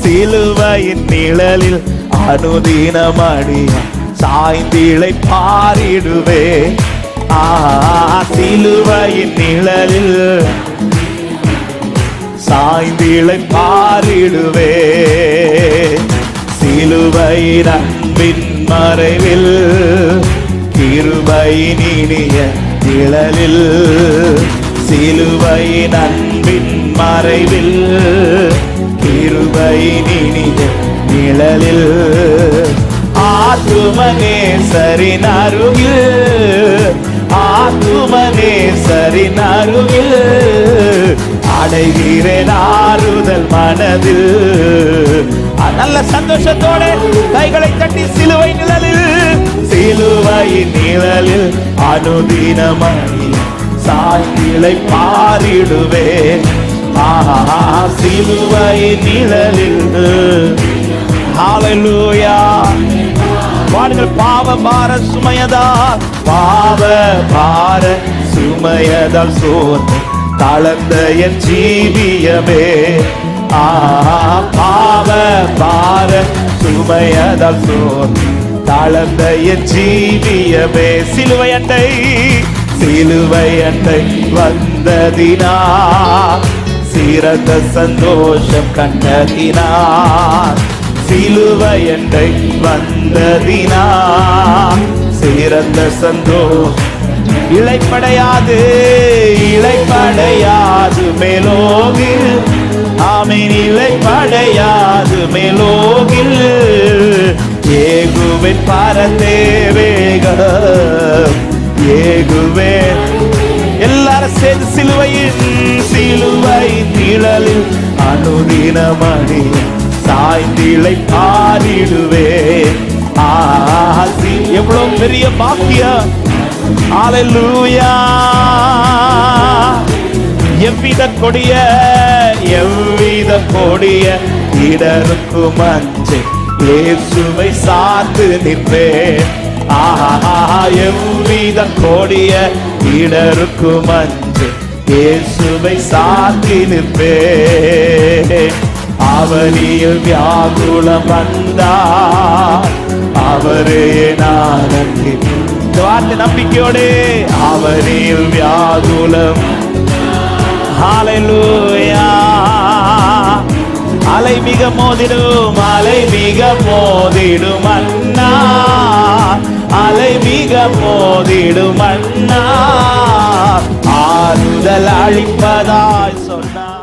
சிலுவையின் நிழலில் அனுதினமடிய சாய்ந்திளை பாரிடுவே. சிலுவையின் நிழலில் சாய்ந்திளை பாரிடுவே. சிலுவையின் அன்பின் மறைவில் கிருபையின் இனிய நிழலில். சிலுவையின் அன்பின் மறைவில் கிருபையின் இனிய நிழலில். ஆத்துமனேசரின் அருகில், ஆத்துமனேசரின் அருகில் அடைகிறேன் ஆறுதல் மனதில். நல்ல சந்தோஷத்தோட கைகளை தட்டி சிலுவை நிழலில், சிலுவையின் நிழலில் அனுதினமணி சாய்ந்திளை பாரிடுவே. சிலுவையின் நிழலில். ஹல்லேலூயா. பாடுங்கள். பாவ பார சுமையதால், பாவ பார சுமையதால் சோர்ந்து தளர்ந்த என் ஜீவியமே. பாவ பார சுமையதால் சோர்ந்து தளர்ந்த என் ஜீவியமே. சிலுவை அண்டை, சிலுவை அண்டை வந்ததினா சிறந்த சந்தோஷம் கண்டதினார். சிலுவை அண்டை வந்ததினா சிறந்த சந்தோஷம். இளைப்படையாது, இளைப்படையாது மேலோகில். ஆமென். இளைப்படையாது மேலோகில் ஏகுவேன் பரதேவேகம் ஏகுவேன். எல்லாரும் சேர்ந்து சிலுவையின், சிலுவையின் நிழலில் அனுதினமணி சாய்ந்திளை பாரிடுவே. எவ்வளவு பெரிய பாக்கியம். ஹல்லேலூயா. எவ்வித கொடிய, எவ்வித கொடிய இடருக்கும் அஞ்சு இயேசுவை சார்ந்து நிற்பேன். எவ்வித கொடிய இடருக்கும் அஞ்சு இயேசுவை சார்ந்து நிற்பேன். அவனில் வியாகுலம் வந்தார், அவரே நான் வார்த்தை நம்பிக்கையோடு. அவனில் வியாகுலம். ஹல்லேலூயா. அலை மிக மோதிடும், அலை மிக மோதிடும் அண்ணா, அலை மிக மோதிடும் அண்ணா ஆறுதல் அளிப்பதாய் சொன்னார்.